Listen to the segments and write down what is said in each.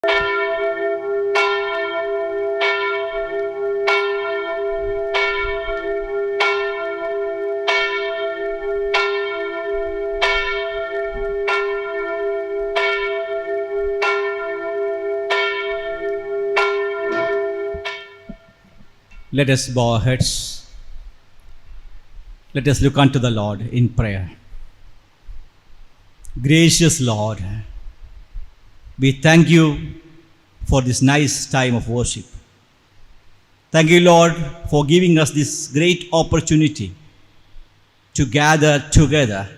Let us bow our heads. Let us look unto the Lord in prayer. Gracious Lord, we thank you for this nice time of worship. Thank you, Lord, for giving us this great opportunity to gather together,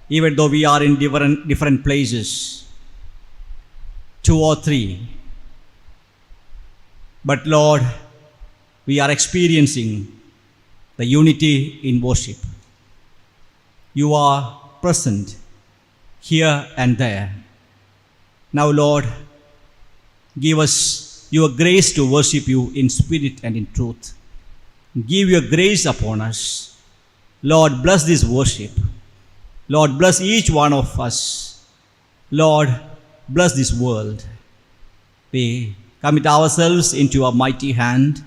even though we are in different places, 2 or 3. But Lord, we are experiencing the unity in worship. You are present here and there. Now, Lord, give us your grace to worship you in spirit and in truth. Give your grace upon us. Lord, bless this worship. Lord, bless each one of us. Lord, bless this world. We commit ourselves into your mighty hand.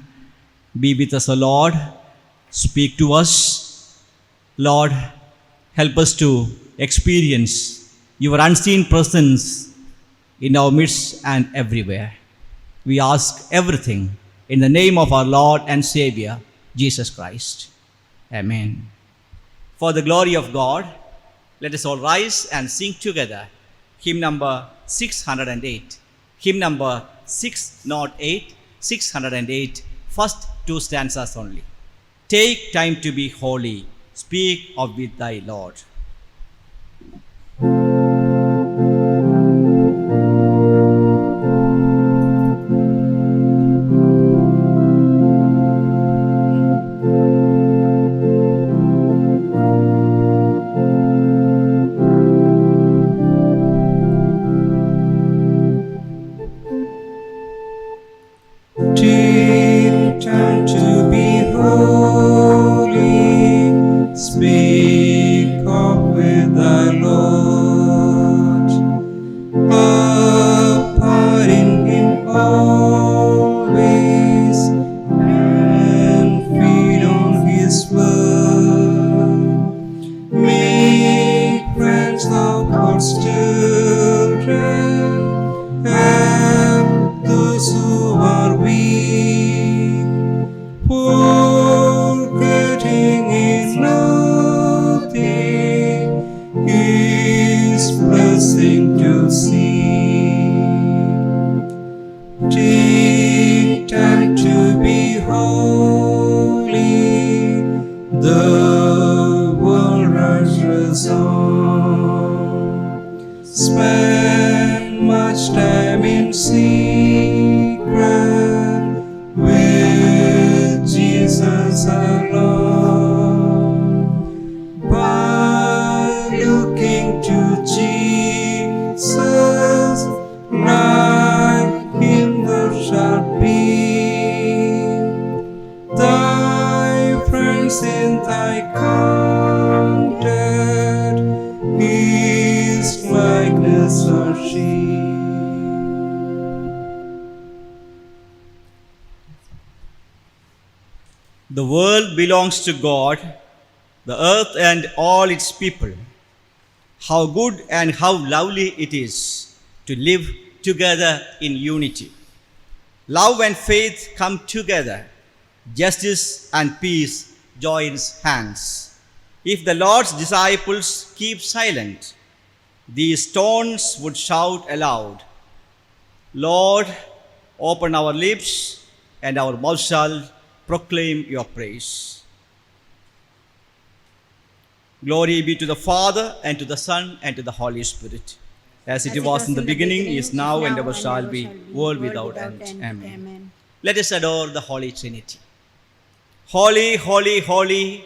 Be with us, O Lord. Speak to us. Lord, help us to experience your unseen presence in our midst and everywhere. We ask everything in the name of our Lord and Savior, Jesus Christ. Amen. For the glory of God, let us all rise and sing together hymn number 608. Hymn number 608, 608, first 2 stanzas only. Take time to be holy, speak of with thy Lord. Take time to be holy, speak of with thy Lord, abiding Him always, and feed on His word. Make friends of God's children, help those who are weak, forgetting in nothing His blessing to see. Take time to be holy, the world rushes on. Spend much time in secret with Jesus alone. By looking to Jesus, like Him thou shalt be. Thy friends in thy contact, His likeness are she. The world belongs to God, the earth and all its people. How good and how lovely it is to live together in unity. Love and faith come together. Justice and peace joins hands. If the Lord's disciples keep silent, these stones would shout aloud. Lord, open our lips, and our mouth shall proclaim your praise. Glory be to the Father, and to the Son, and to the Holy Spirit, as it was in the beginning, is now, and ever shall be, world without end. Amen. Let us adore the Holy Trinity. Holy, holy, holy,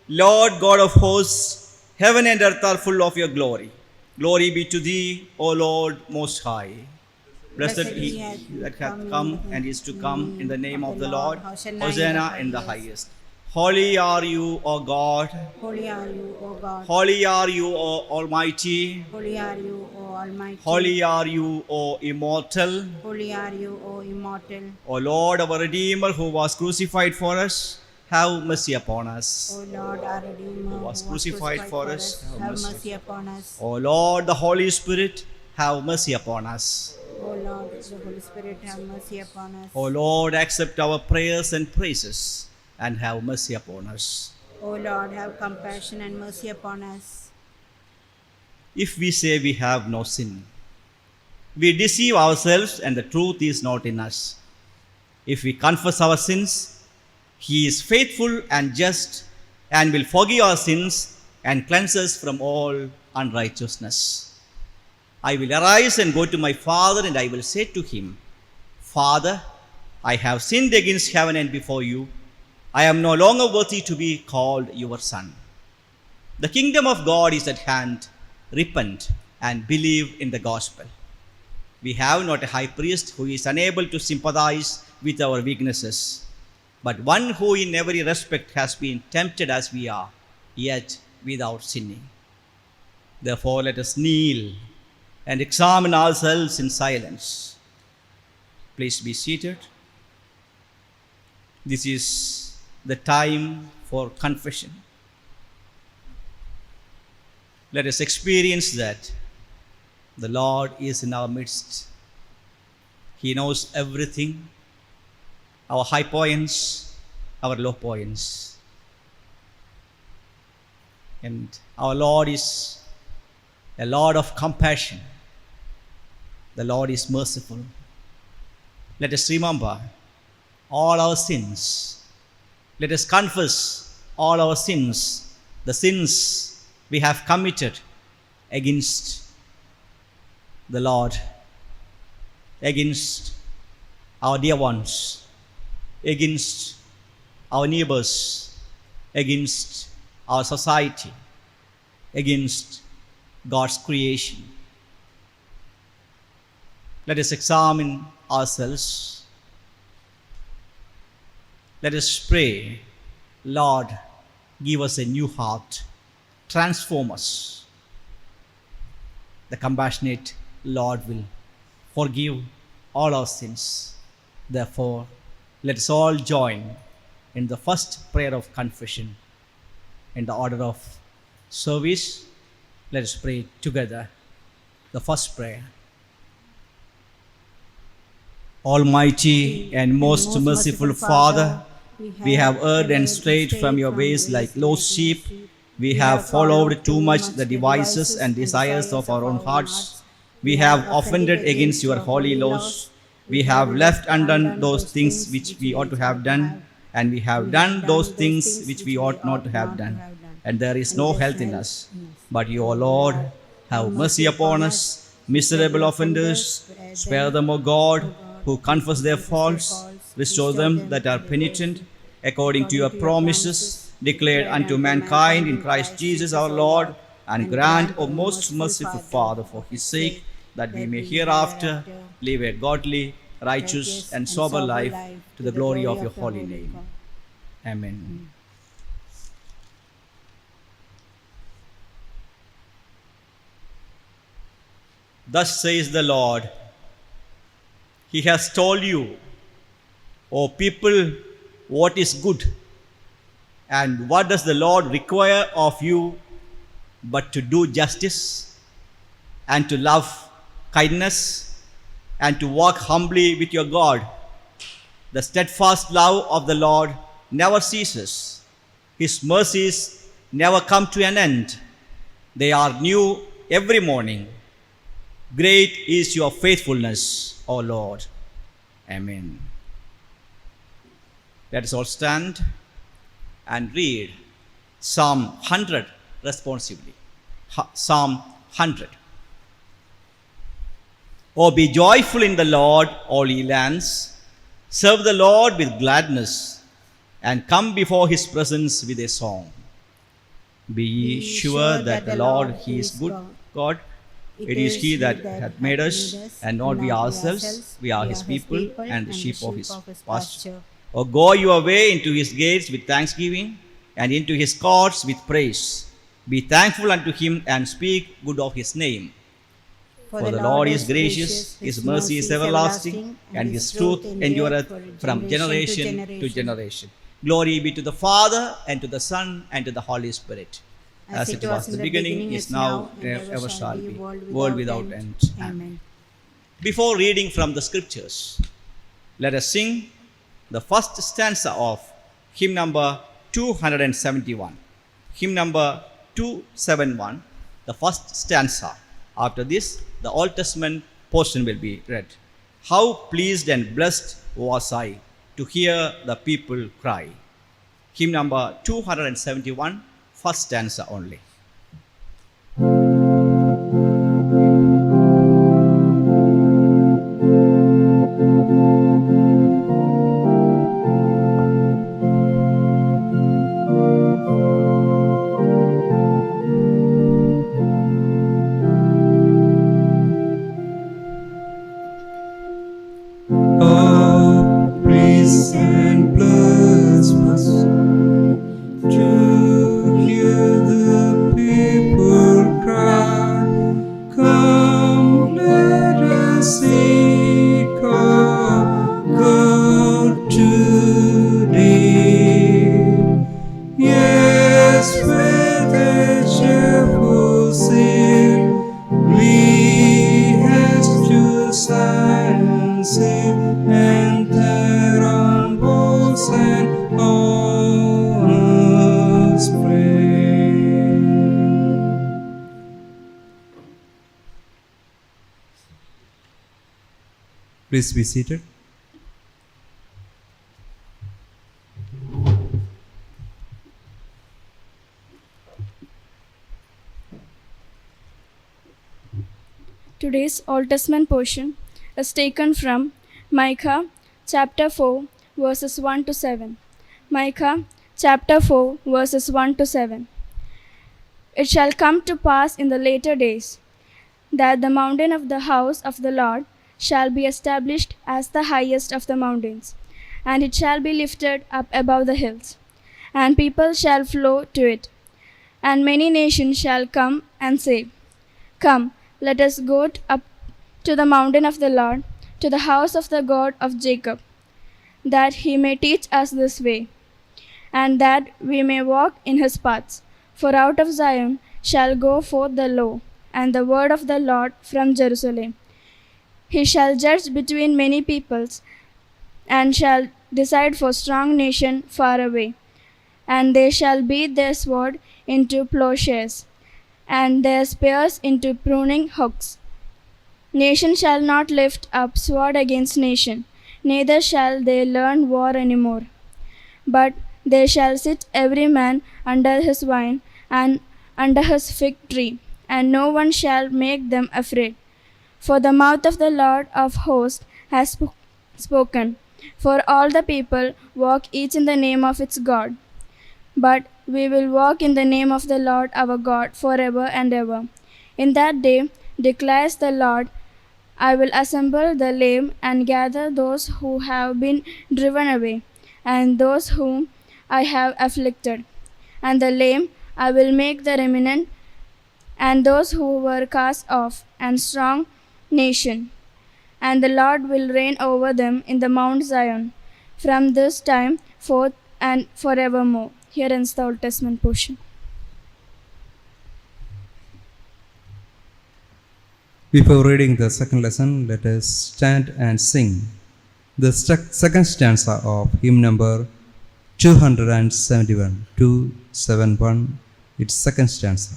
Lord God of hosts, heaven and earth are full of your glory. Glory be to thee, O Lord Most High. Blessed he that hath come and is to come in the name of the Lord. Hosanna in the highest. Holy are you, O God. Holy are you, O God. Holy are you, O Almighty. Holy are you, O Almighty. Holy are you, O Immortal. Holy are you, O Immortal. O Lord, our Redeemer, who was crucified for us, have mercy upon us. O Lord, our Redeemer, who was crucified for us, have mercy upon us. O Lord, the Holy Spirit, have mercy upon us. O Lord, the Holy Spirit, have mercy upon us. O Lord, accept our prayers and praises and have mercy upon us. O Lord, have compassion and mercy upon us. If we say we have no sin, we deceive ourselves and the truth is not in us. If we confess our sins, He is faithful and just and will forgive our sins and cleanse us from all unrighteousness. I will arise and go to my father, and I will say to him, Father, I have sinned against heaven and before you. I am no longer worthy to be called your son. The kingdom of God is at hand. Repent and believe in the gospel. We have not a high priest who is unable to sympathize with our weaknesses, but one who in every respect has been tempted as we are, yet without sinning. Therefore, let us kneel and examine ourselves in silence. Please be seated. This is the time for confession. Let us experience that the Lord is in our midst. He knows everything, our high points, our low points. And our Lord is a Lord of compassion. The Lord is merciful. Let us remember all our sins. Let us confess all our sins, the sins we have committed against the Lord, against our dear ones, against our neighbors, against our society, against God's creation. Let us examine ourselves. Let us pray, Lord, give us a new heart, transform us. The compassionate Lord will forgive all our sins. Therefore, let us all join in the first prayer of confession. In the order of service, let us pray together the first prayer. Almighty and most merciful Father, we have erred and strayed from your ways like lost sheep. We have followed too much the devices and desires of our own hearts. We have offended against your holy laws. We have left undone those things which we ought to have done, and we have done those things which we ought not to have done. And there is no health in us. But you, O Lord, have mercy upon us, miserable offenders. Spare them, O God, who confess their faults. Restore them that are penitent, according to your promises declared unto mankind in Christ Jesus our Lord, and grant, O most merciful Father, for his sake, that we may hereafter live a godly, righteous, and sober life to the glory of your holy name. Amen. Thus says the Lord, He has told you, O people, what is good, and what does the Lord require of you but to do justice, and to love kindness, and to walk humbly with your God. The steadfast love of the Lord never ceases. His mercies never come to an end. They are new every morning. Great is your faithfulness, O Lord. Amen. Let us all stand and read Psalm 100 responsively. Psalm 100. Oh, be joyful in the Lord, all ye lands. Serve the Lord with gladness, and come before his presence with a song. Be ye sure that the Lord, he is good God. It is he that hath made us, and not we ourselves. We are his people, and the sheep of his pasture. O go your way into his gates with thanksgiving, and into his courts with praise. Be thankful unto him, and speak good of his name. For the Lord is gracious, his mercy is everlasting, and his truth endureth from generation to generation. Glory be to the Father, and to the Son, and to the Holy Spirit. As it was in the beginning, is now, and ever shall be, world without end. Amen. Before reading from the scriptures, let us sing the first stanza of hymn number 271. Hymn number 271, the first stanza. After this, the Old Testament portion will be read. How pleased and blessed was I to hear the people cry. Hymn number 271, first stanza only. Oh, please and bless us to hear the people cry. Come, let us seek our God today. Yes, with a cheerful sing, we haste to silence him, and there on bows and honors pray. Please be seated. Today's Old Testament portion is taken from Micah chapter 4 verses 1 to 7. Micah chapter 4 verses 1 to 7. It shall come to pass in the later days that the mountain of the house of the Lord shall be established as the highest of the mountains, and it shall be lifted up above the hills, and people shall flow to it. And many nations shall come and say, Come, let us go up to the mountain of the Lord, to the house of the God of Jacob, that he may teach us this way, and that we may walk in his paths. For out of Zion shall go forth the law, and the word of the Lord from Jerusalem. He shall judge between many peoples, and shall decide for strong nation far away. And they shall beat their sword into plowshares, and their spears into pruning hooks. Nation shall not lift up sword against nation, neither shall they learn war any more. But they shall sit every man under his vine and under his fig tree, and no one shall make them afraid. For the mouth of the Lord of hosts has spoken. For all the people walk each in the name of its God. But we will walk in the name of the Lord our God forever and ever. In that day, declares the Lord, I will assemble the lame and gather those who have been driven away, and those whom I have afflicted. And the lame I will make the remnant, and those who were cast off, and strong nation. And the Lord will reign over them in the Mount Zion, from this time forth and forevermore. Here ends the Old Testament portion. Before reading the second lesson, let us stand and sing the second stanza of hymn number 271, 271, its second stanza.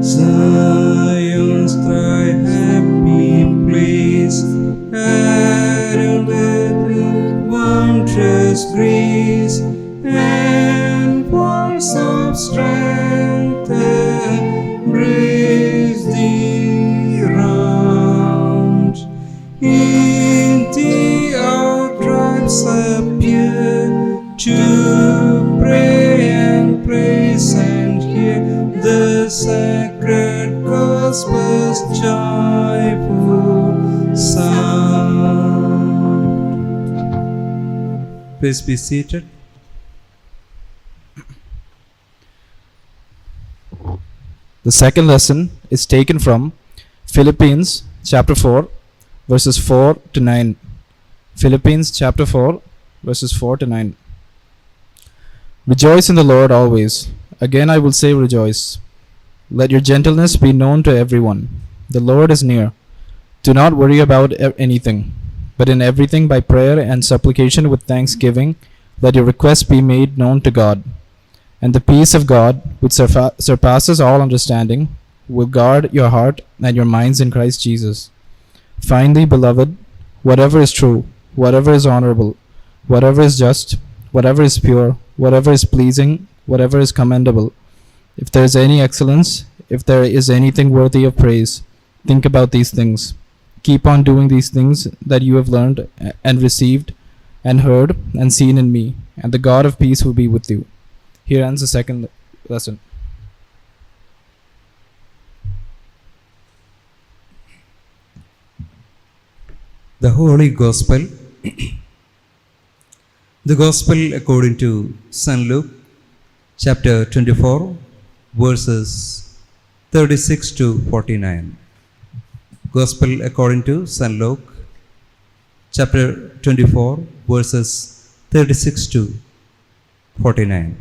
Zion's thy happy place, and with wondrous grace, and voice of strength embrace thee round. sacred gospel's joyful sound. Please be seated. The second lesson is taken from Philippians chapter 4, verses 4 to 9. Philippians chapter 4, verses 4 to 9. Rejoice in the Lord always. Again I will say rejoice. Let your gentleness be known to everyone. The Lord is near. Do not worry about anything, but in everything by prayer and supplication with thanksgiving, let your requests be made known to God. And the peace of God, which surpasses all understanding, will guard your heart and your minds in Christ Jesus. Finally, beloved, whatever is true, whatever is honorable, whatever is just, whatever is pure, whatever is pleasing, whatever is commendable, if there is any excellence, if there is anything worthy of praise, think about these things. Keep on doing these things that you have learned and received and heard and seen in me, and the God of peace will be with you. Here ends the second lesson. The Holy Gospel. The Gospel according to St. Luke, chapter 24, verses 36 to 49. Gospel according to St. Luke, chapter 24, verses 36 to 49.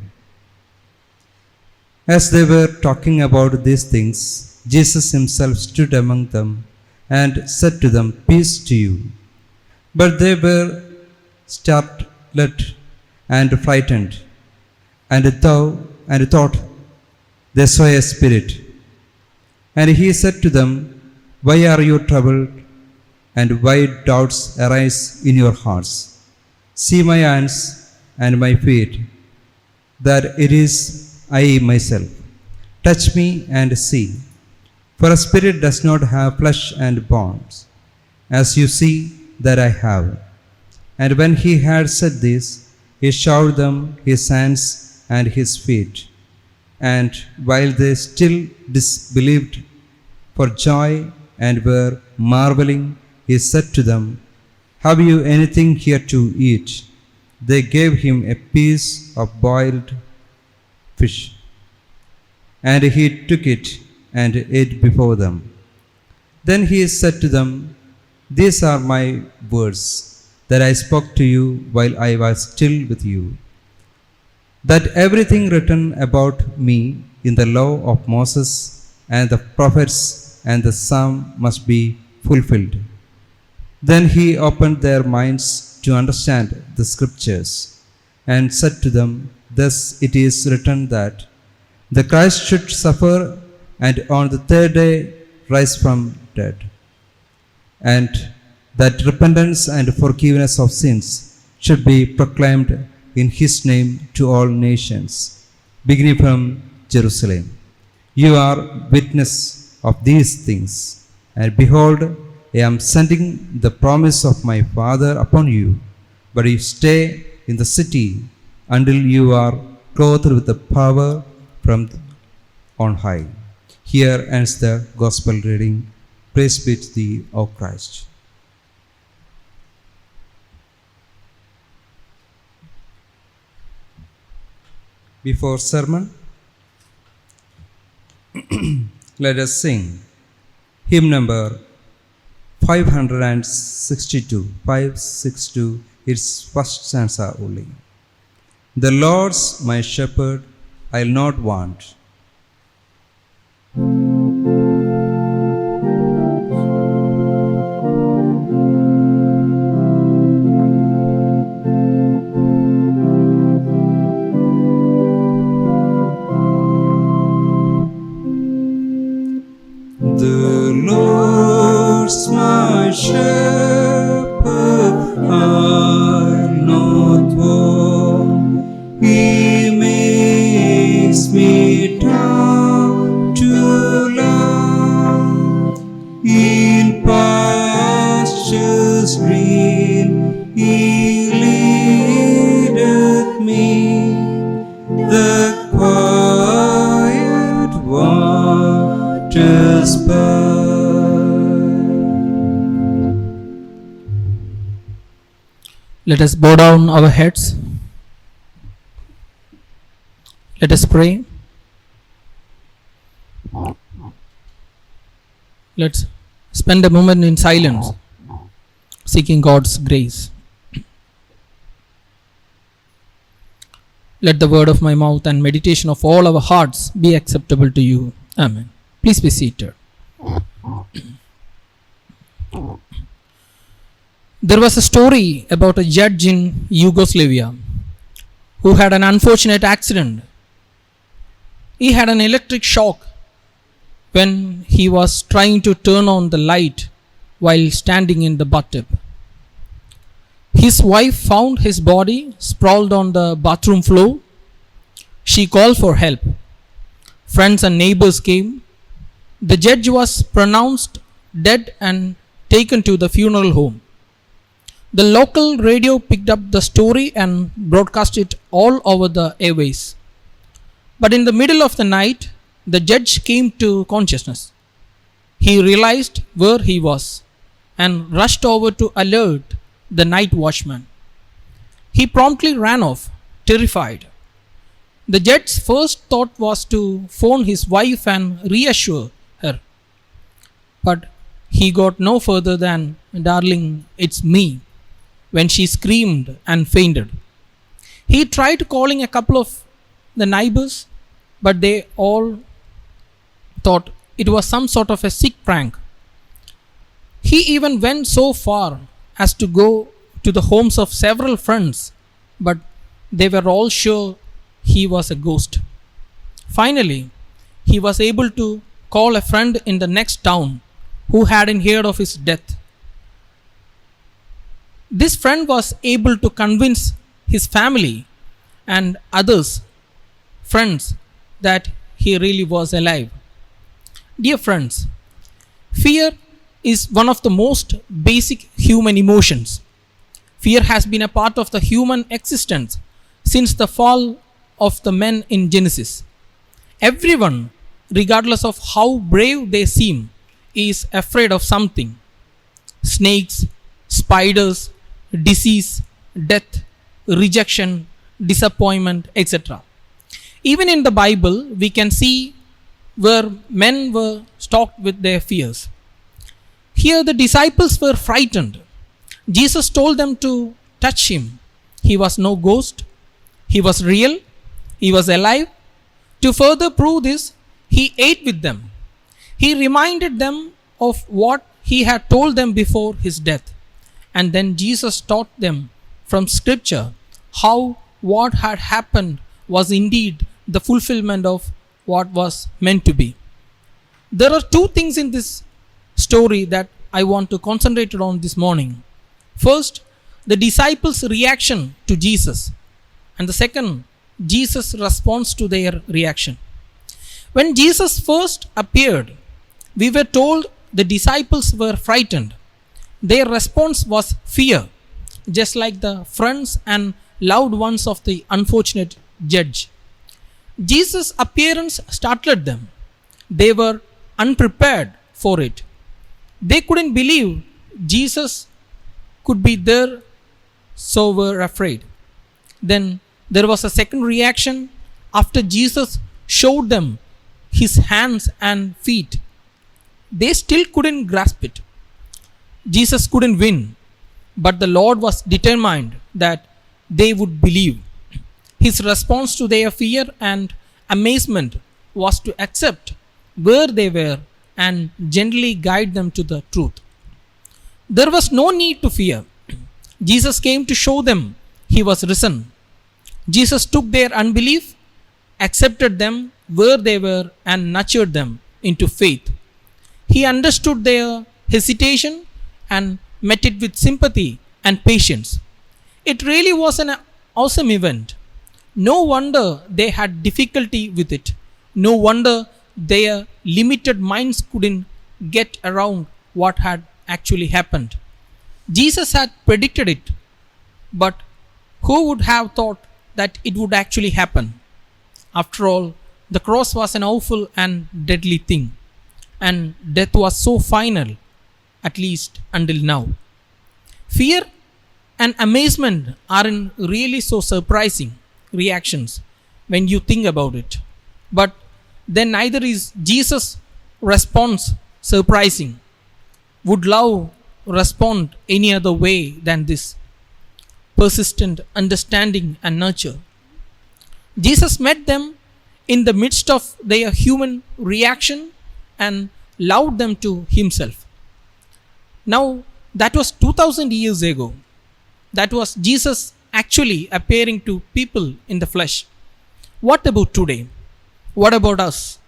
As they were talking about these things, Jesus himself stood among them and said to them, "Peace to you." But they were startled and frightened, and thought they saw a spirit. And he said to them, "Why are you troubled, and why doubts arise in your hearts? See my hands and my feet, that it is I myself. Touch me and see. For a spirit does not have flesh and bones, as you see that I have." And when he had said this, he showed them his hands and his feet. And while they still disbelieved for joy and were marveling, he said to them, "Have you anything here to eat?" They gave him a piece of boiled fish, and he took it and ate before them. Then he said to them, "These are my words that I spoke to you while I was still with you, that everything written about me in the law of Moses and the prophets and the psalm must be fulfilled." Then he opened their minds to understand the scriptures and said to them, "Thus it is written that the Christ should suffer and on the third day rise from dead, and that repentance and forgiveness of sins should be proclaimed in his name to all nations, beginning from Jerusalem. You are witness of these things, and behold, I am sending the promise of my Father upon you, but you stay in the city until you are clothed with the power from on high. Here ends the Gospel reading. Praise be to thee, O Christ. Before sermon, let us sing hymn number 562. 562, its first stanza only. The Lord's my shepherd, I'll not want. The Lord's my shepherd, I'll not want. He makes me down to lie in pastures green. He leadeth me, the quiet one. precious blood. Let us bow down our heads. Let us pray. Let's spend a moment in silence, seeking God's grace. Let the word of my mouth and meditation of all our hearts be acceptable to you. Amen. Please be seated. There was a story about a judge in Yugoslavia who had an unfortunate accident. He had an electric shock when he was trying to turn on the light while standing in the bathtub. His wife found his body sprawled on the bathroom floor. She called for help. Friends and neighbors came. The judge was pronounced dead and taken to the funeral home. The local radio picked up the story and broadcast it all over the airways. But in the middle of the night, the judge came to consciousness. He realized where he was and rushed over to alert the night watchman. He promptly ran off, terrified. The judge's first thought was to phone his wife and reassure her. But he got no further than, "Darling, it's me," when she screamed and fainted. He tried calling a couple of the neighbors, but they all thought it was some sort of a sick prank. He even went so far as to go to the homes of several friends, but they were all sure he was a ghost. Finally, he was able to call a friend in the next town who hadn't heard of his death. This friend was able to convince his family and others, friends, that he really was alive. Dear friends, fear is one of the most basic human emotions. Fear has been a part of the human existence since the fall of the men in Genesis. Everyone, regardless of how brave they seem, is afraid of something. Snakes, spiders, disease, death, rejection, disappointment, etc. Even in the Bible, we can see where men were stalked with their fears. Here, the disciples were frightened. Jesus told them to touch him. He was no ghost. He was real. He was alive. To further prove this, he ate with them. He reminded them of what he had told them before his death. And then Jesus taught them from scripture how what had happened was indeed the fulfillment of what was meant to be. There are two things in this story that I want to concentrate on this morning. First, the disciples' reaction to Jesus, and the second, Jesus' response to their reaction. When Jesus first appeared, we were told the disciples were frightened. Their response was fear, just like the friends and loved ones of the unfortunate judge. Jesus' appearance startled them. They were unprepared for it. They couldn't believe Jesus could be there, so were afraid. Then there was a second reaction after Jesus showed them his hands and feet. They still couldn't grasp it. Jesus couldn't win, but the Lord was determined that they would believe. His response to their fear and amazement was to accept where they were and gently guide them to the truth. There was no need to fear. Jesus came to show them he was risen. Jesus took their unbelief, accepted them where they were, and nurtured them into faith. He understood their hesitation and met it with sympathy and patience. It really was an awesome event. No wonder they had difficulty with it. No wonder their limited minds couldn't get around what had actually happened. Jesus had predicted it, but who would have thought that it would actually happen? After all, the cross was an awful and deadly thing. and death was so final, at least until now. Fear and amazement aren't really so surprising reactions when you think about it. But then neither is Jesus' response surprising. Would love respond any other way than this? Persistent understanding and nurture. Jesus met them in the midst of their human reaction and loved them to himself. Now, that was 2000 years ago. That was Jesus actually appearing to people in the flesh. What about today? What about us?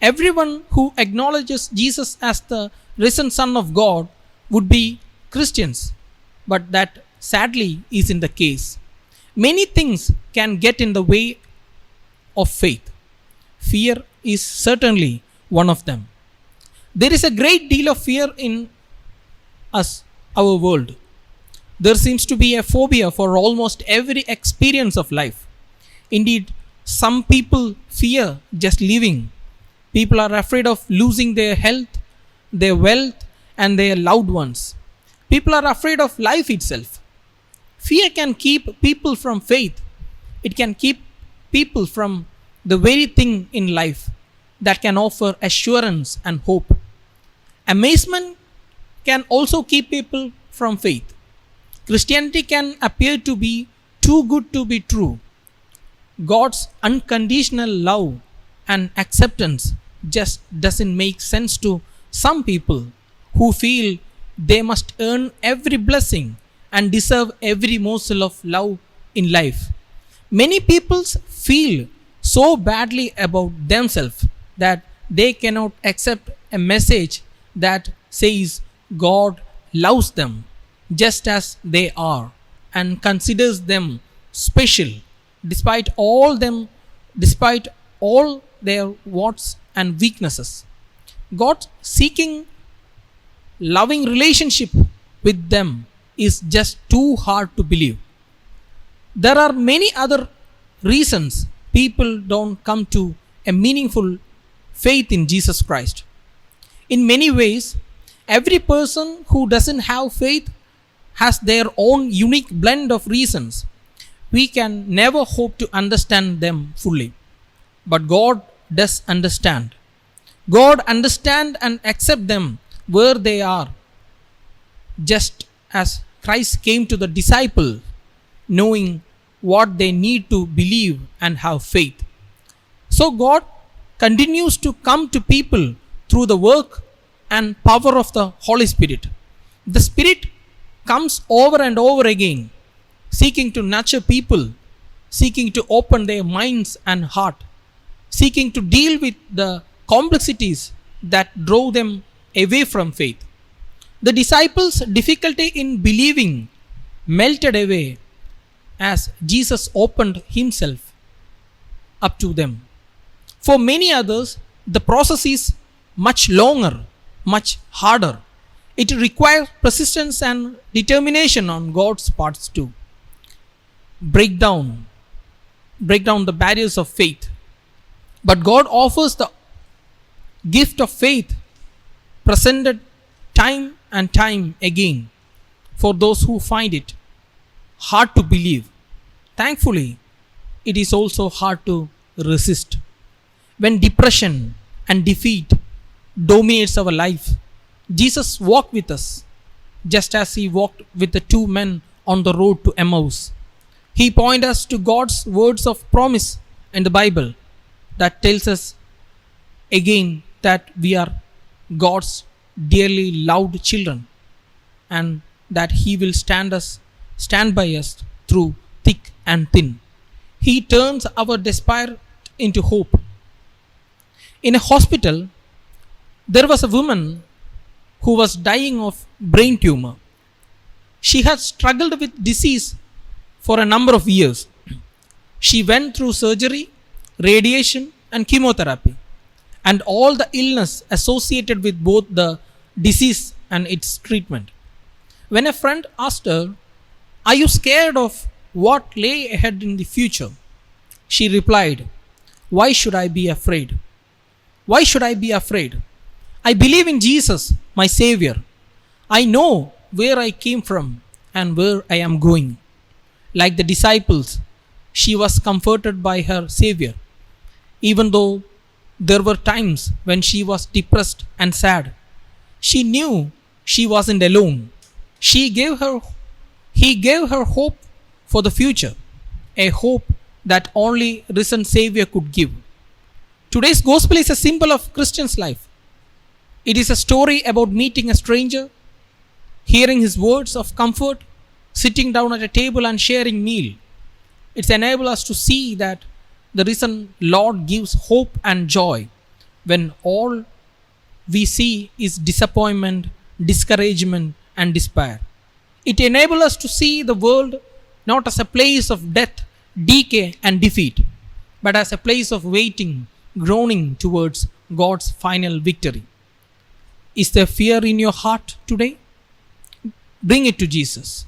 Everyone who acknowledges Jesus as the risen Son of God would be Christians, but that sadly isn't the case. Many things can get in the way of faith. Fear is certainly one of them. There is a great deal of fear in our world. There seems to be a phobia for almost every experience of life. Indeed, some people fear just living. People are afraid of losing their health, their wealth, and their loved ones. People are afraid of life itself. Fear can keep people from faith. It can keep people from the very thing in life that can offer assurance and hope. Amazement can also keep people from faith. Christianity can appear to be too good to be true. God's unconditional love and acceptance just doesn't make sense to some people who feel they must earn every blessing and deserve every morsel of love in life. Many people feel so badly about themselves that they cannot accept a message that says God loves them just as they are and considers them special despite all their warts and weaknesses. God seeking loving relationship with them is just too hard to believe. There are many other reasons people don't come to a meaningful faith in Jesus Christ. In many ways, every person who doesn't have faith has their own unique blend of reasons. We can never hope to understand them fully. But God does understand. God understands and accepts them where they are, just as Christ came to the disciples knowing what they need to believe and have faith. So God continues to come to people through the work and power of the Holy Spirit. The Spirit comes over and over again, seeking to nurture people, seeking to open their minds and heart, seeking to deal with the complexities that drove them away from faith. The disciples' difficulty in believing melted away as Jesus opened himself up to them. For many others, the process is much longer, much harder. It requires persistence and determination on God's parts too. Break down the barriers of faith. But God offers the gift of faith presented time and time again for those who find it hard to believe. Thankfully, it is also hard to resist. When depression and defeat dominates our life, Jesus walked with us just as he walked with the two men on the road to Emmaus. He pointed us to God's words of promise in the Bible that tells us again that we are God's dearly loved children and that he will stand by us through thick and thin. He turns our despair into hope. In a hospital, there was a woman who was dying of brain tumor. She had struggled with disease for a number of years. She went through surgery, radiation, and chemotherapy, and all the illness associated with both the disease and its treatment. When a friend asked her, "Are you scared of what lay ahead in the future?" she replied, "Why should I be afraid? Why should I be afraid? I believe in Jesus, my Savior. I know where I came from and where I am going. Like the disciples, she was comforted by her Savior, even though there were times when she was depressed and sad. She knew she wasn't alone. He gave her hope for the future, a hope that only risen Savior could give. Today's gospel is a symbol of Christian's life. It is a story about meeting a stranger, hearing his words of comfort, sitting down at a table and sharing meal. It's enabled us to see that the risen Lord gives hope and joy when all we see is disappointment, discouragement, and despair. It enables us to see the world not as a place of death, decay, and defeat, but as a place of waiting, groaning towards God's final victory. Is there fear in your heart today? Bring it to Jesus.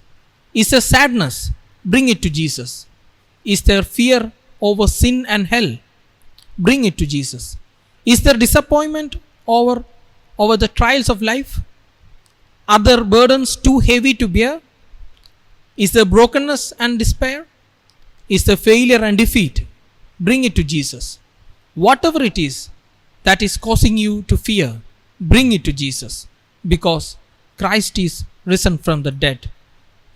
Is there sadness? Bring it to Jesus. Is there fear over sin and hell? Bring it to Jesus. Is there disappointment over the trials of life? Are there burdens too heavy to bear? Is there brokenness and despair? Is there failure and defeat? Bring it to Jesus. Whatever it is that is causing you to fear, bring it to Jesus, because Christ is risen from the dead.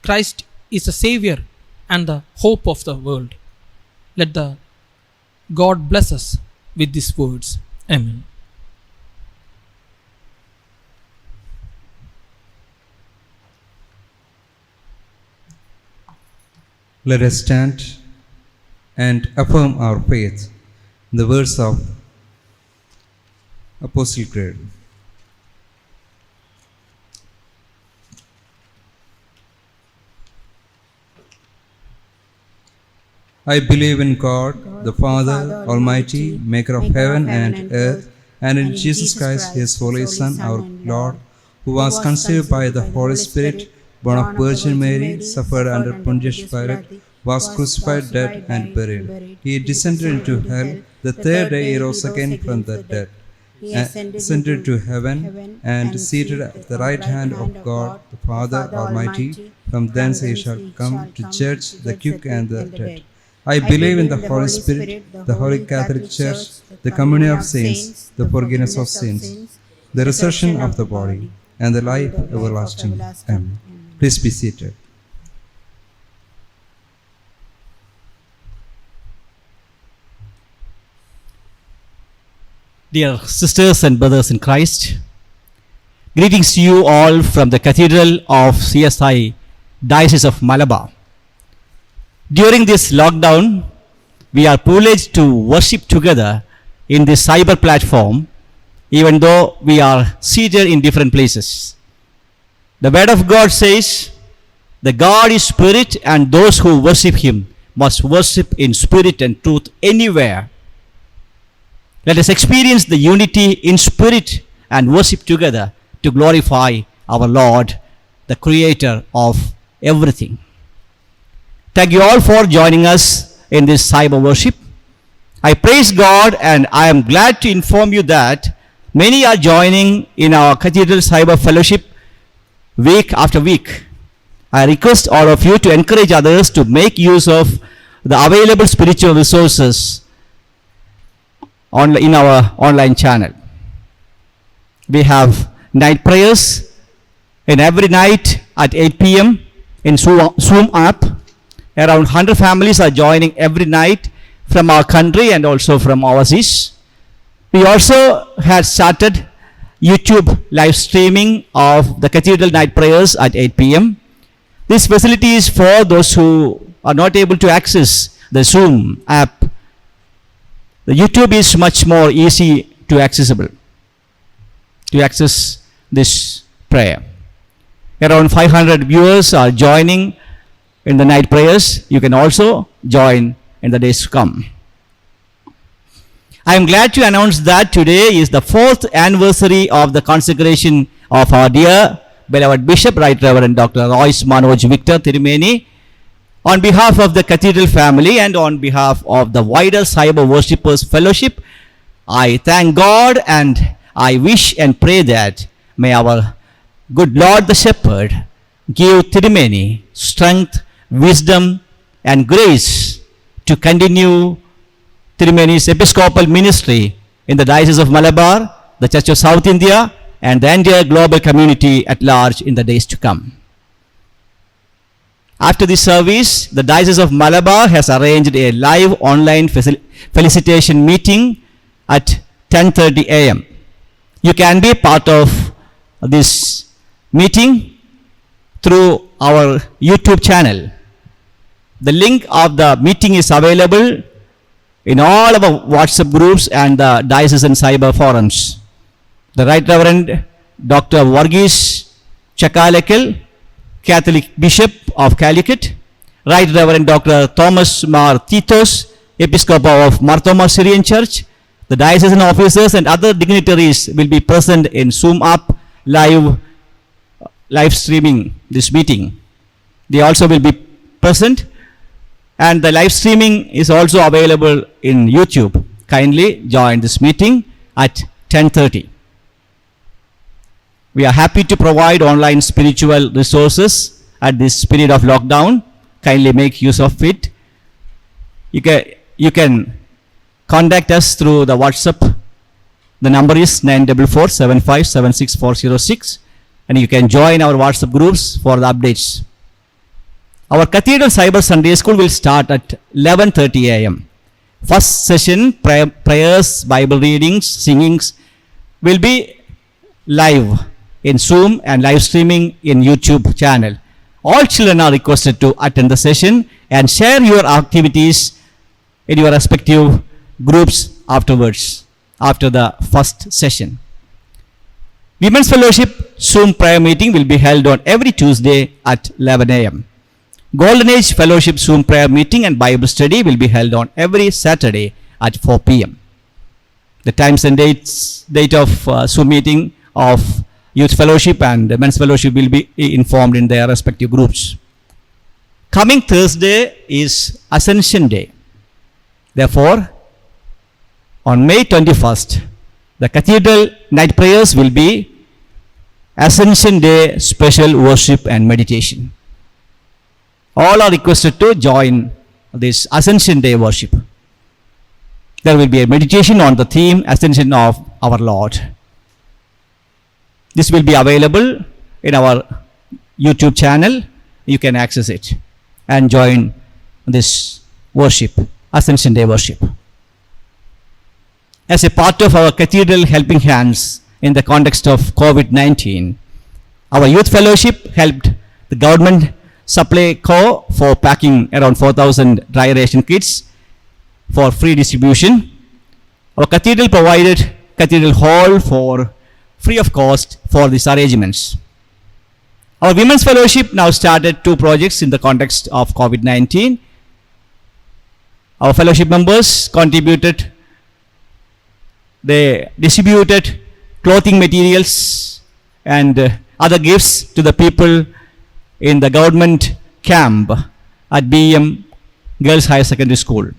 Christ is the Savior and the hope of the world. Let the God bless us with these words. Amen. Let us stand and affirm our faith in the words of Apostle Creed. I believe in God, the Father Almighty, maker of heaven and earth, and in Jesus Christ, his holy Son, our Lord, who was conceived by the Holy Spirit, born of Virgin Mary, suffered under Pontius Pilate, was crucified, dead, and buried. He descended into hell. The third day he rose again from the dead, and ascended to heaven, and seated at the right hand of God, the Father Almighty. From thence he shall come to judge the quick and the dead. I believe in the Holy Spirit, the Holy Catholic Church, the communion of saints, the forgiveness of sins, the resurrection of the body, and the life everlasting. Amen. Please be seated. Dear sisters and brothers in Christ, greetings to you all from the Cathedral of CSI, Diocese of Malabar. During this lockdown, we are privileged to worship together in this cyber platform, even though we are seated in different places. The Word of God says, "The God is spirit, and those who worship him must worship in spirit and truth anywhere." Let us experience the unity in spirit and worship together to glorify our Lord, the Creator of everything. Thank you all for joining us in this cyber worship. I praise God, and I am glad to inform you that many are joining in our Cathedral Cyber Fellowship week after week. I request all of you to encourage others to make use of the available spiritual resources in our online channel. We have night prayers in every night at 8 p.m. in Zoom app. Around 100 families are joining every night from our country and also from overseas. We also had started YouTube live streaming of the Cathedral night prayers at 8 p.m. This facility is for those who are not able to access the Zoom app. The YouTube is much more easy to access this prayer. Around 500 viewers are joining in the night prayers. You can also join in the days to come. I am glad to announce that today is the 4th anniversary of the consecration of our dear beloved Bishop, Right Reverend Dr. Royce Manoj Victor Tirumeni. On behalf of the Cathedral family and on behalf of the wider Cyber Worshippers Fellowship, I thank God and I wish and pray that may our good Lord the Shepherd give Tirumeni strength, wisdom, and grace to continue Tirumeni's episcopal ministry in the Diocese of Malabar, the Church of South India, and the entire global community at large in the days to come. After this service, the Diocese of Malabar has arranged a live online felicitation meeting at 10:30 a.m. You can be part of this meeting through our YouTube channel. The link of the meeting is available in all of our WhatsApp groups and the diocesan cyber forums. The Right Reverend Dr. Varghese Chakalekal, Catholic Bishop of Calicut, Right Reverend Dr. Thomas Mar Titos, Episcopal of Marthoma Syrian Church, the diocesan officers and other dignitaries will be present in Zoom up live streaming this meeting. They also will be present, and the live streaming is also available in YouTube. Kindly join this meeting at 10:30. We are happy to provide online spiritual resources at this period of lockdown. Kindly make use of it. You can contact us through the WhatsApp. The number is 944-7576-406, and you can join our WhatsApp groups for the updates. Our Cathedral Cyber Sunday School will start at 11:30 a.m. First session, prayers, Bible readings, singings will be live in Zoom and live streaming in YouTube channel. All children are requested to attend the session and share your activities in your respective groups afterwards, after the first session. Women's Fellowship Zoom prayer meeting will be held on every Tuesday at 11 a.m. Golden Age Fellowship Zoom prayer meeting and Bible study will be held on every Saturday at 4 p.m. The times and date of Zoom meeting of Youth Fellowship and Men's Fellowship will be informed in their respective groups. Coming Thursday is Ascension Day. Therefore, on May 21st, the Cathedral night prayers will be Ascension Day special worship and meditation. All are requested to join this Ascension Day worship. There will be a meditation on the theme Ascension of our Lord. This will be available in our YouTube channel. You can access it and join this worship, Ascension Day worship. As a part of our Cathedral Helping Hands in the context of COVID-19, our Youth Fellowship helped the government supply co for packing around 4,000 dry ration kits for free distribution. Our Cathedral provided Cathedral Hall for free of cost for these arrangements. Our Women's Fellowship now started 2 projects in the context of COVID-19. Our fellowship members contributed, they distributed clothing materials and other gifts to the people in the government camp at BEM Girls Higher Secondary School.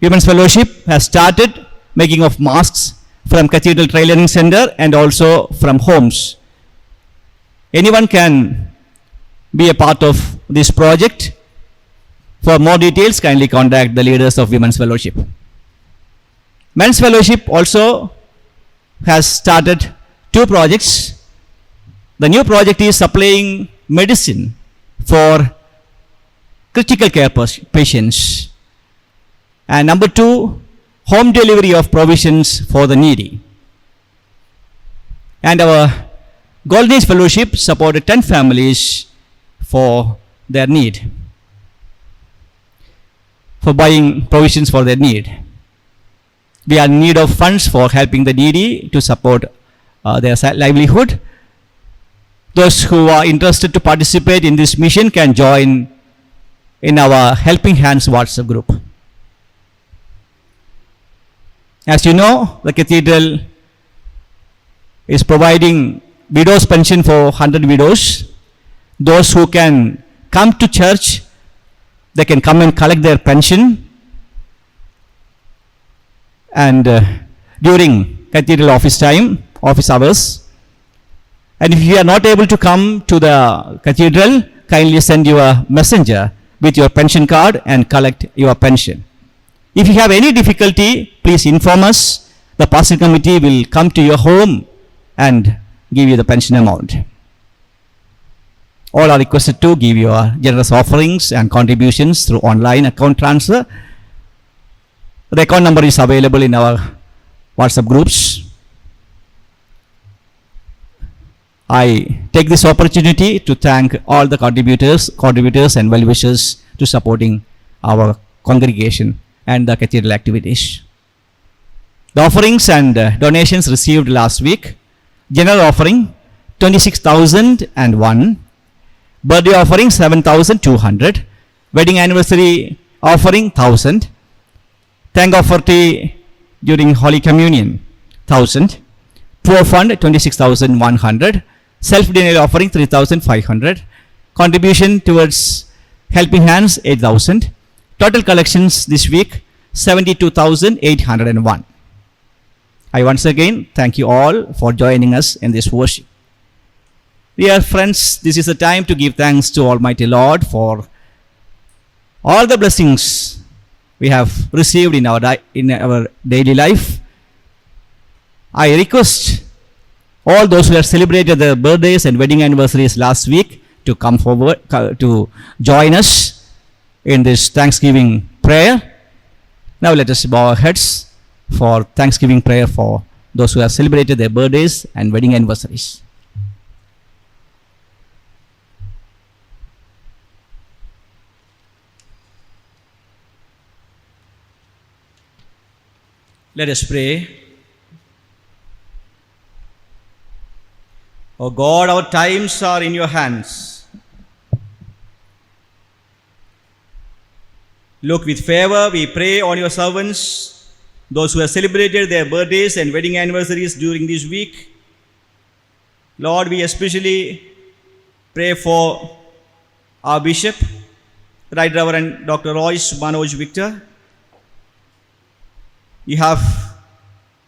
Women's Fellowship has started making of masks from Cathedral Tailoring Center and also from homes. Anyone can be a part of this project. For more details, kindly contact the leaders of Women's Fellowship. Men's Fellowship also has started 2 projects. The new project is supplying medicine for critical care patients. And number 2, home delivery of provisions for the needy. And our Golden Age Fellowship supported 10 families for their need, for buying provisions for their need. We are in need of funds for helping the needy to support their livelihood. Those who are interested to participate in this mission can join in our Helping Hands WhatsApp group. As you know, the Cathedral is providing widows' pension for 100 widows. Those who can come to church, they can come and collect their pension. And during cathedral office hours. And if you are not able to come to the cathedral, kindly send your messenger with your pension card and collect your pension. If you have any difficulty, please inform us. The pastoral committee will come to your home and give you the pension amount. All are requested to give your generous offerings and contributions through online account transfer. The account number is available in our WhatsApp groups. I take this opportunity to thank all the contributors and well-wishers to supporting our congregation and the cathedral activities. The offerings and donations received last week: general offering 26,001, birthday offering 7,200, wedding anniversary offering 1,000, thank offering during Holy Communion 1,000, poor fund 26,100, self-denial offering 3,500, contribution towards helping hands 8,000, total collections this week 72,801. I once again thank you all for joining us in this worship. Dear friends, this is the time to give thanks to Almighty Lord for all the blessings we have received in our daily life. I request all those who have celebrated their birthdays and wedding anniversaries last week to come forward to join us in this Thanksgiving prayer. Now let us bow our heads for Thanksgiving prayer for those who have celebrated their birthdays and wedding anniversaries. Let us pray. O God, our times are in your hands. Look with favor, we pray, on your servants, those who have celebrated their birthdays and wedding anniversaries during this week. Lord, we especially pray for our Bishop, Right Reverend Dr. Royce Manoj Victor. You have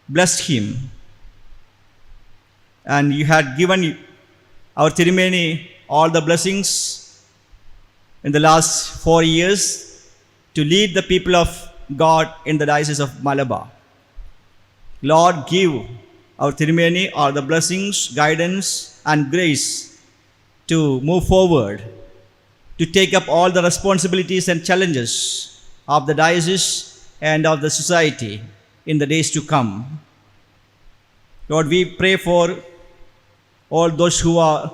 blessed him, and you had given our ceremony all the blessings in the last 4 years to lead the people of God in the Diocese of Malabar. Lord, give our ceremony all the blessings, guidance, and grace to move forward, to take up all the responsibilities and challenges of the diocese and of the society in the days to come. Lord, we pray for all those who are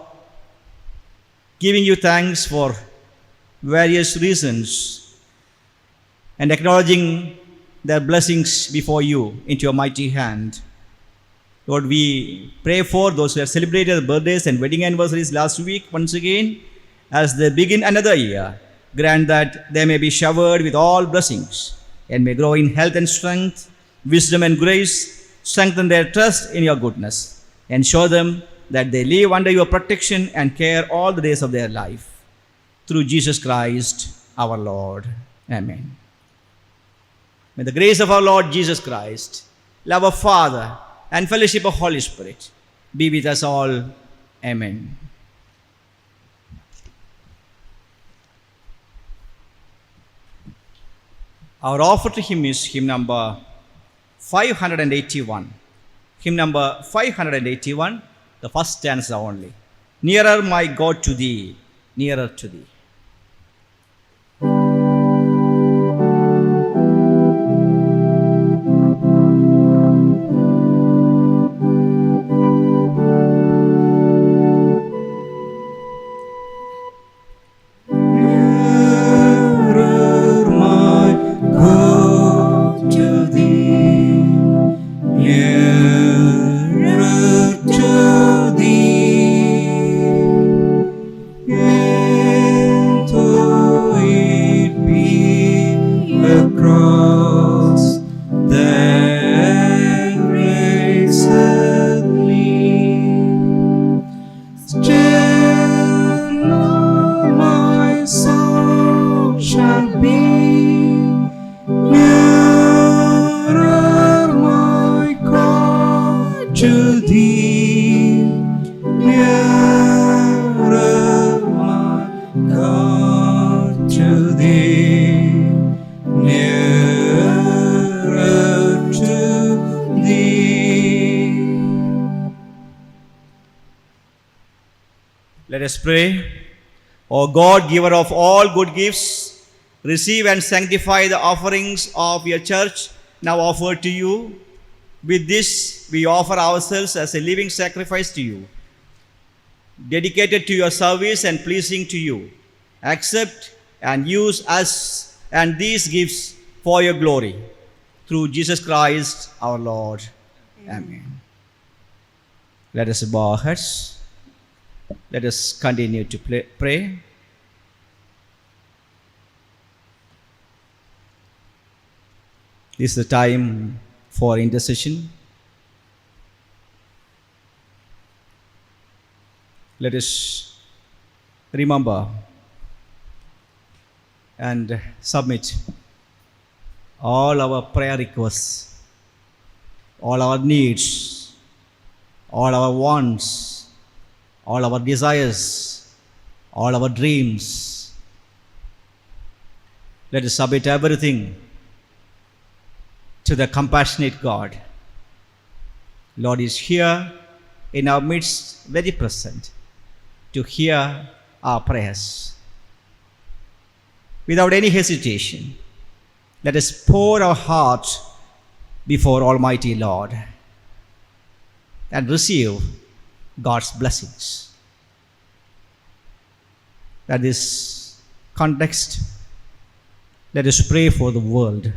giving you thanks for various reasons and acknowledging their blessings before you into your mighty hand. Lord, we pray for those who have celebrated their birthdays and wedding anniversaries last week once again. As they begin another year, grant that they may be showered with all blessings and may grow in health and strength, wisdom and grace. Strengthen their trust in your goodness and show them that they live under your protection and care all the days of their life. Through Jesus Christ our Lord. Amen. May the grace of our Lord Jesus Christ, love of Father, and fellowship of Holy Spirit be with us all. Amen. Our offer to him is hymn number 581. Hymn number 581, the first stanza only. Nearer, my God, to thee, nearer to thee. Nearer to thee, thee, nearer, my God, to thee, nearer to thee. Let us pray. O God, giver of all good gifts, receive and sanctify the offerings of your church now offered to you. With this, we offer ourselves as a living sacrifice to you, dedicated to your service and pleasing to you. Accept and use us and these gifts for your glory. Through Jesus Christ our Lord. Amen. Let us bow our heads. Let us continue to pray. This is the time for intercession. Let us remember and submit all our prayer requests, all our needs, all our wants, all our desires, all our dreams. Let us submit everything to the compassionate God. Lord is here in our midst, very present, to hear our prayers. Without any hesitation, let us pour our heart before Almighty Lord and receive God's blessings. At this context, let us pray for the world.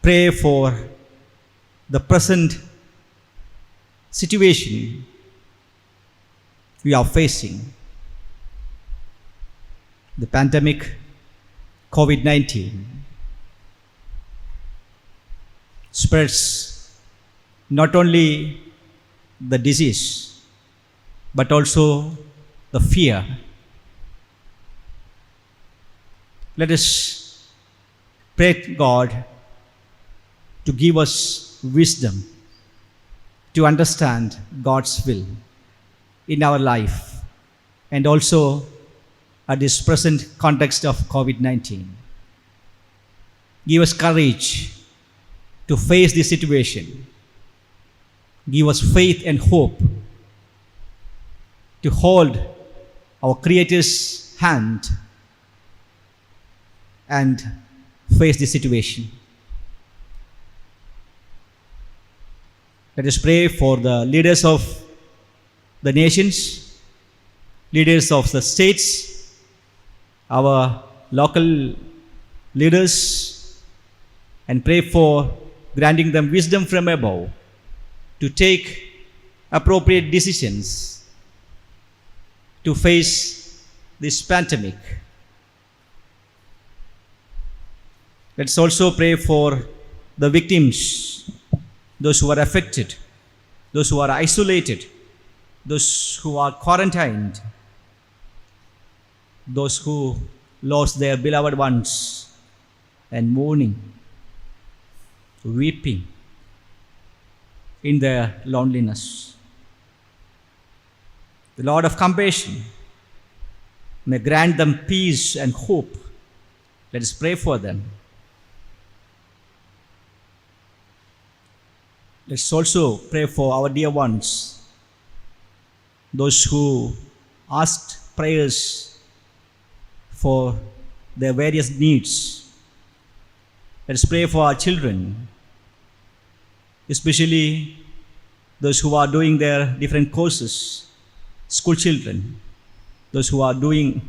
Pray for the present situation we are facing. The pandemic, COVID-19, spreads not only the disease, but also the fear. Let us pray God to give us wisdom to understand God's will in our life and also at this present context of COVID-19. Give us courage to face this situation. Give us faith and hope to hold our Creator's hand and face this situation. Let us pray for the leaders of the nations, leaders of the states, our local leaders, and pray for granting them wisdom from above to take appropriate decisions to face this pandemic. Let's also pray for the victims, those who are affected, those who are isolated, those who are quarantined, those who lost their beloved ones and mourning, weeping in their loneliness. The Lord of compassion may grant them peace and hope. Let us pray for them. Let's also pray for our dear ones, those who asked prayers for their various needs. Let's pray for our children, especially those who are doing their different courses, school children, those who are doing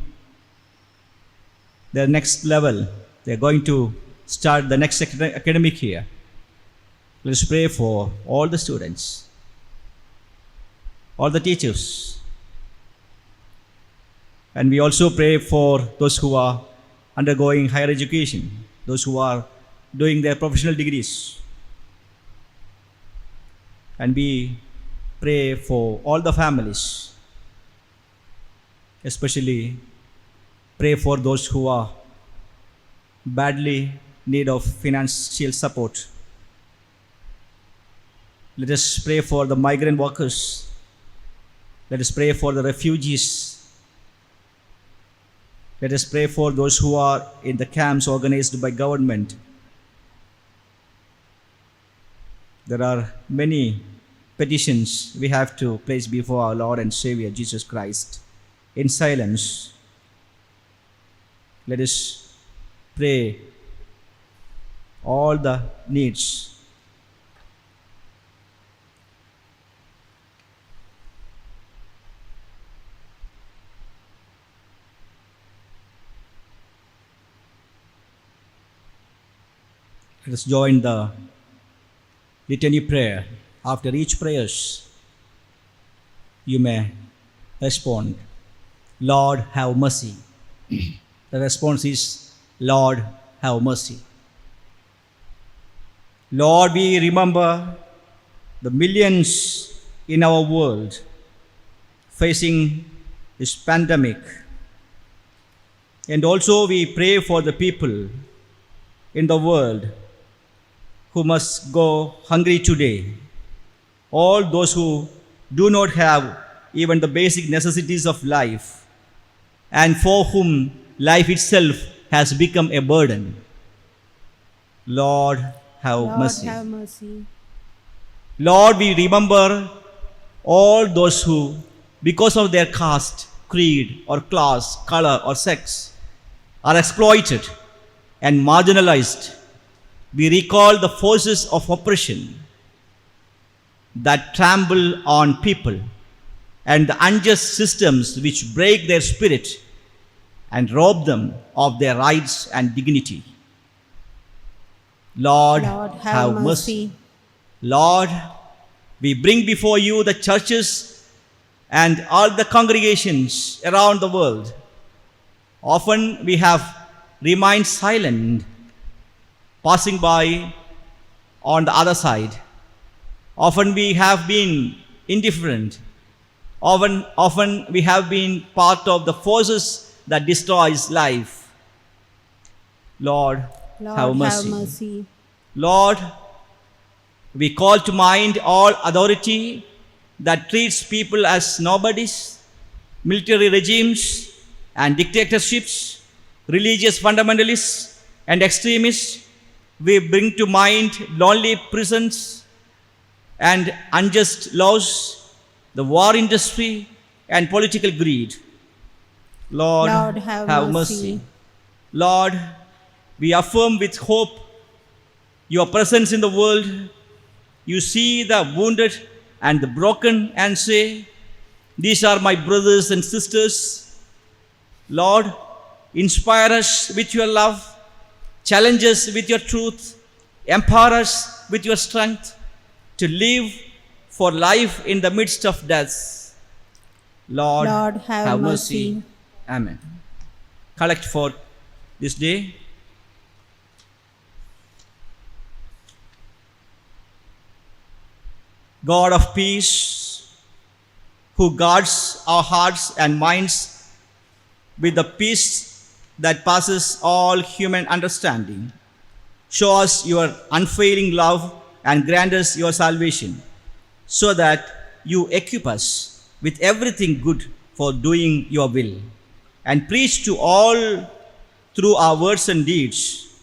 their next level. They're going to start the next academic year. Let's pray for all the students, all the teachers. And we also pray for those who are undergoing higher education, those who are doing their professional degrees. And we pray for all the families, especially pray for those who are badly in need of financial support. Let us pray for the migrant workers. Let us pray for the refugees. Let us pray for those who are in the camps organized by government. There are many petitions we have to place before our Lord and Savior Jesus Christ in silence. Let us pray all the needs. Let us join the litany prayer. After each prayers, you may respond, Lord, have mercy. The response is, Lord, have mercy. Lord, we remember the millions in our world facing this pandemic. And also we pray for the people in the world who must go hungry today. All those who do not have even the basic necessities of life, and for whom life itself has become a burden. Lord, have Lord, mercy. have mercy. Lord, we remember all those who, because of their caste, creed, or class, color, or sex, are exploited and marginalized. We recall the forces of oppression that trample on people and the unjust systems which break their spirit and rob them of their rights and dignity. Lord, Lord, have mercy. Lord, we bring before you the churches and all the congregations around the world. Often we have remained silent, passing by on the other side. Often we have been indifferent. Often we have been part of the forces that destroys life. Lord, Lord, have mercy. have mercy. Lord, we call to mind all authority that treats people as nobodies, military regimes and dictatorships, religious fundamentalists and extremists. We bring to mind lonely prisons and unjust laws, the war industry and political greed. Lord, Lord, have mercy. Lord, we affirm with hope your presence in the world. You see the wounded and the broken and say, these are my brothers and sisters. Lord, inspire us with your love, challenge us with your truth, empower us with your strength to live for life in the midst of death. Lord, Lord, have mercy. Amen. Collect for this day. God of peace, who guards our hearts and minds with the peace that passes all human understanding, show us your unfailing love and grant us your salvation, so that you equip us with everything good for doing your will, and preach to all through our words and deeds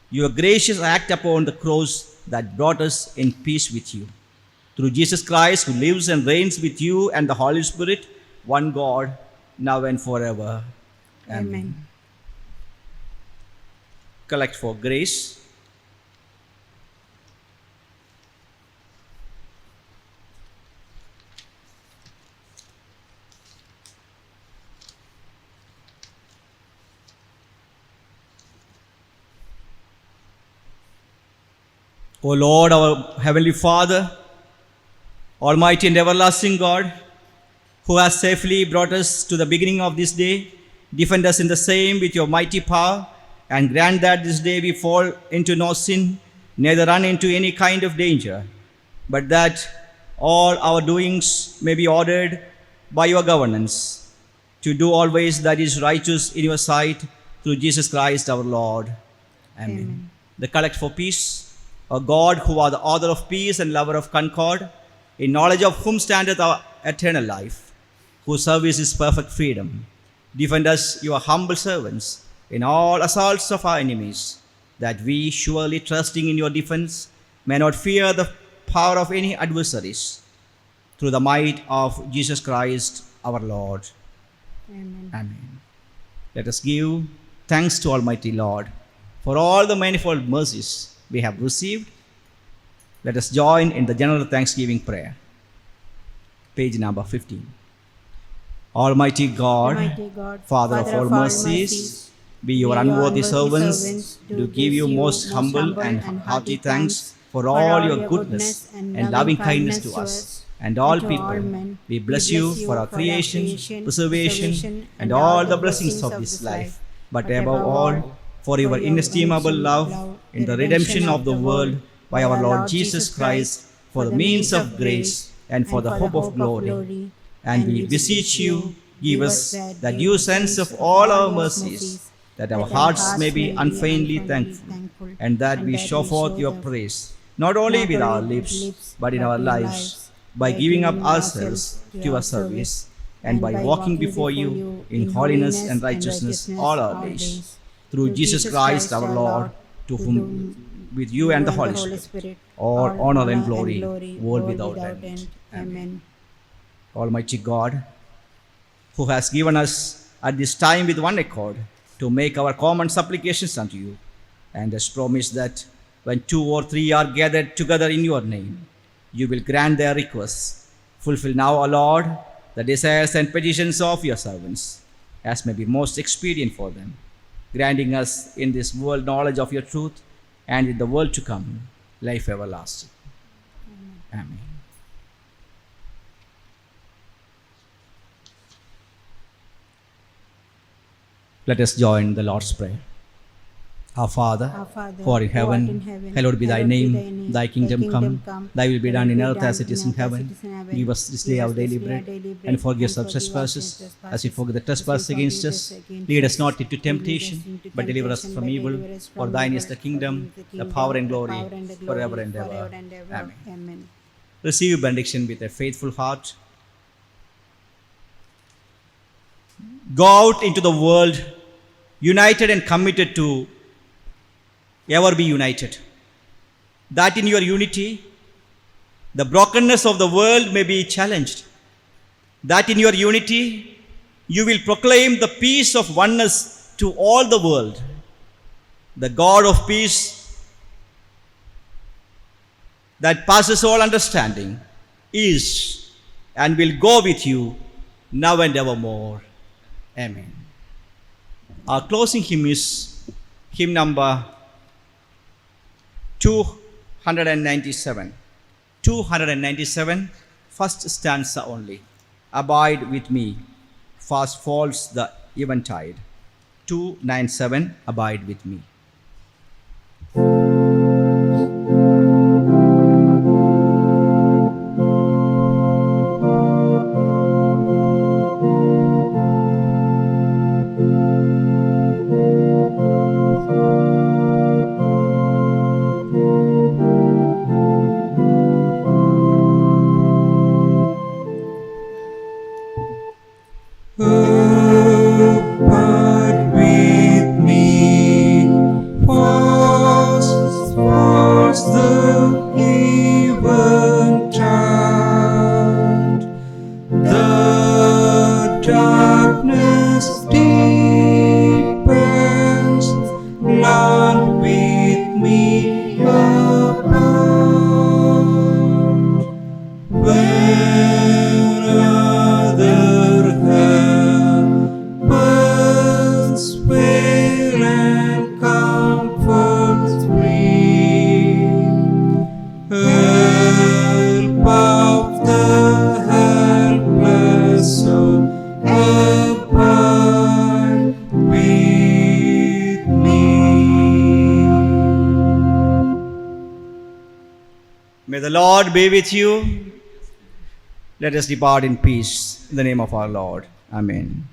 your gracious act upon the cross that brought us in peace with you. Through Jesus Christ, who lives and reigns with you and the Holy Spirit, one God, now and forever. Amen. Collect for grace. O Lord, our Heavenly Father, Almighty and everlasting God, who has safely brought us to the beginning of this day, defend us in the same with your mighty power, and grant that this day we fall into no sin, neither run into any kind of danger, but that all our doings may be ordered by your governance, to do always that is righteous in your sight, through Jesus Christ our Lord. Amen. Amen. The collect for peace. O God, who are the author of peace and lover of concord, in knowledge of whom standeth our eternal life, whose service is perfect freedom, defend us, your humble servants, in all assaults of our enemies, that we, surely trusting in your defense, may not fear the power of any adversaries, through the might of Jesus Christ our Lord. Amen. Amen. Let us give thanks to Almighty Lord for all the manifold mercies we have received. Let us join in the general thanksgiving prayer. Page number 15. Almighty God, Almighty God, Father of all mercies, be your unworthy servants to give you most humble and hearty thanks for all your goodness and loving kindness to us and all people. We bless you for our creation, preservation, and all the blessings of this life, but above all, for your inestimable love in the redemption of the world by our Lord Jesus Christ, for the means of grace and for the hope of glory. And we beseech you, give us that due sense of all our mercies, that our hearts may be unfeignedly thankful, and that we show forth your praise, not only with our lips, but in our lives, by giving up ourselves to your service, and by walking before you in holiness and righteousness all our days. Through Jesus Christ our Lord, to whom with you and the Holy Spirit, all honor and glory, world without end. Amen. Almighty God, who has given us at this time with one accord to make our common supplications unto you, and has promised that when 2 or 3 are gathered together in your name, you will grant their requests. Fulfill now, O Lord, the desires and petitions of your servants, as may be most expedient for them, granting us in this world knowledge of your truth, and in the world to come, life everlasting. Amen. Let us join the Lord's Prayer. Our Father, who art in heaven, hallowed be thy name. Thy kingdom come, thy will be done in earth as it is in heaven. Give us this day our daily bread, and forgive us our trespasses, as we forgive the trespass against us. Lead us not into temptation, but deliver us from evil. For thine is the kingdom, the power and glory, forever and ever. Amen. Receive benediction with a faithful heart. Go out into the world, united and committed to ever be united, that in your unity the brokenness of the world may be challenged, that in your unity you will proclaim the peace of oneness to all the world. The God of peace that passes all understanding is and will go with you now and evermore. Amen. Our closing hymn is hymn number 297. 297, first stanza only. Abide with me, fast falls the eventide. 297, abide with me. Abide with me, fast falls the eventide. The darkness deepens, Lord, with me abide. When other helpers fail and comforts me, help of the helpless, so abide with me. May the Lord be with you. Let us depart in peace in the name of our Lord. Amen.